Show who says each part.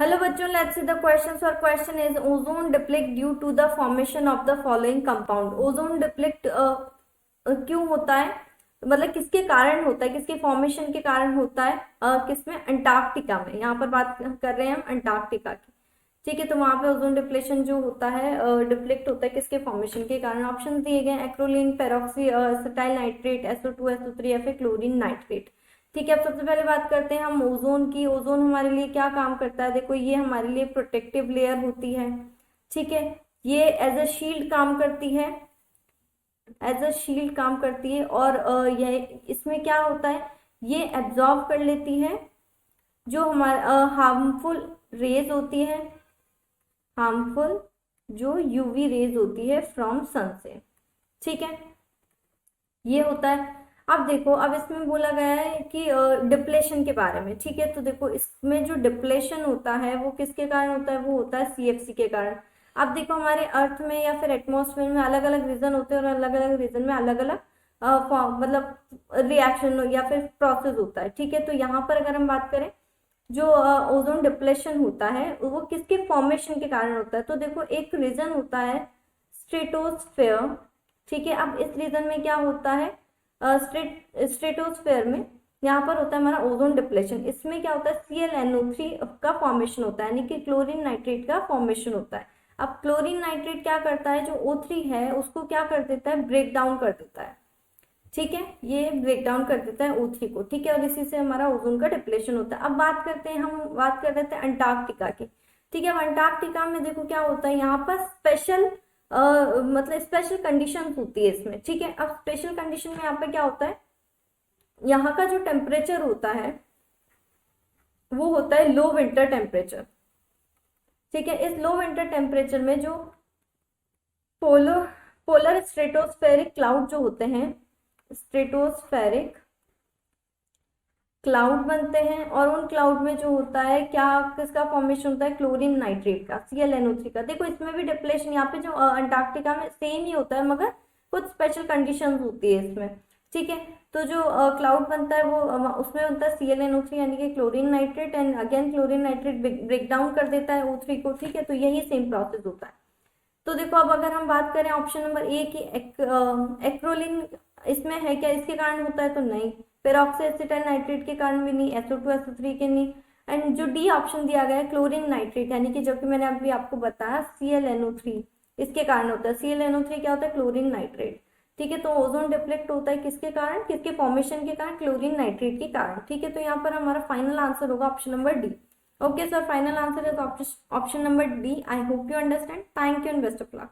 Speaker 1: Hello बच्चों, let's see the questions. और question is ozone deplete due to the formation of the following compound. Ozone deplete क्यों होता है, मतलब किसके कारण होता है, किसके फॉर्मेशन के कारण होता है, किसमें? अंटार्कटिका में। यहाँ पर बात कर रहे हैं हम अंटार्कटिका की। ठीक है, तो वहां पे ओजोन डिप्लेशन जो होता है, डिप्लेक्ट होता है किसके फॉर्मेशन के कारण? ऑप्शन दिए गए acrolein, peroxy acetyl nitrate, SO2 SO3 या फिर क्लोरीन नाइट्रेट। ठीक है, अब सबसे पहले बात करते हैं हम ओजोन की। ओजोन हमारे लिए क्या काम करता है? देखो, ये हमारे लिए प्रोटेक्टिव लेयर होती है। ठीक है, ये एज अ शील्ड काम करती है, एज अ शील्ड काम करती है। और यह इसमें क्या होता है, ये एब्जॉर्ब कर लेती है जो हमारा हार्मफुल रेज होती है, हार्मफुल जो यूवी रेज होती है फ्रॉम सन से। ठीक है, ये होता है। अब देखो, अब इसमें बोला गया है कि डिप्लेशन के बारे में। ठीक है, तो देखो इसमें जो डिप्लेशन होता है वो किसके कारण होता है? वो होता है CFC के कारण। अब देखो, हमारे अर्थ में या फिर एटमॉस्फेयर में अलग अलग रीजन होते हैं और अलग अलग रीजन में अलग अलग मतलब रिएक्शन या फिर प्रोसेस होता है। ठीक है, तो यहाँ पर अगर हम बात करें, जो ओजोन डिप्लेशन होता है वो किसके फॉर्मेशन के कारण होता है? तो देखो, एक रीजन होता है स्ट्रेटोस्फेयर। ठीक है, अब इस रीजन में क्या होता है, स्ट्रेटोस्फेयर में यहाँ पर होता है हमारा ओजोन डिप्लेशन। इसमें क्या होता है, ClNO3 का फॉर्मेशन होता है, यानी कि क्लोरीन नाइट्रेट का फॉर्मेशन होता है। अब क्लोरीन नाइट्रेट क्या करता है, जो O3 है उसको क्या कर देता है, ब्रेक डाउन कर देता है। ठीक है, ये ब्रेक डाउन कर देता है O3 को। ठीक है, और इसी से हमारा ओजोन का डिप्लेशन होता है। अब बात करते हैं, हम बात कर रहे थे अंटार्कटिका की। ठीक है, अब अंटार्कटिका में देखो क्या होता है, यहाँ पर स्पेशल मतलब स्पेशल कंडीशंस होती है इसमें। ठीक है, अब स्पेशल कंडीशन में यहाँ पे क्या होता है, यहाँ का जो टेम्परेचर होता है वो होता है लो विंटर टेम्परेचर। ठीक है, इस लो विंटर टेम्परेचर में जो पोलर पोलर स्ट्रेटोस्फेरिक क्लाउड जो होते हैं, स्ट्रेटोस्फेरिक क्लाउड बनते हैं। और उन क्लाउड में जो होता है क्या, किसका फॉर्मेशन होता है? क्लोरीन नाइट्रेट का, ClNO3 का। देखो, इसमें भी डिप्लेशन यहाँ पे जो अंटार्कटिका में सेम ही होता है, मगर कुछ स्पेशल कंडीशंस होती है इसमें। ठीक है, तो जो क्लाउड बनता है वो उसमें बनता है ClNO3 यानी कि chlorine nitrate, and again chlorine nitrate break down कर देता है O3 को। ठीक है, तो यही सेम प्रोसेस होता है। तो देखो, अब अगर हम बात करें ऑप्शन नंबर ए की, एक्रोलिन इसमें है क्या, इसके कारण होता है? तो नहीं। पेरोक्सी एसिटाइल नाइट्रेट के कारण भी नहीं, SO2 SO3 के नहीं। एंड जो डी ऑप्शन दिया गया है क्लोरीन नाइट्रेट, यानी कि जो कि मैंने अभी आपको बताया ClNO3, इसके कारण होता है। ClNO3 क्या होता है? Chlorine nitrate. ठीक है, तो ओजोन डिप्लेक्ट होता है किसके कारण, किसके फॉर्मेशन के कारण? क्लोरीन नाइट्रेट के कारण। ठीक है, तो यहाँ पर हमारा फाइनल आंसर होगा option number D. Okay, sir, final answer is option number D. I hope you understand. Thank you and best of luck.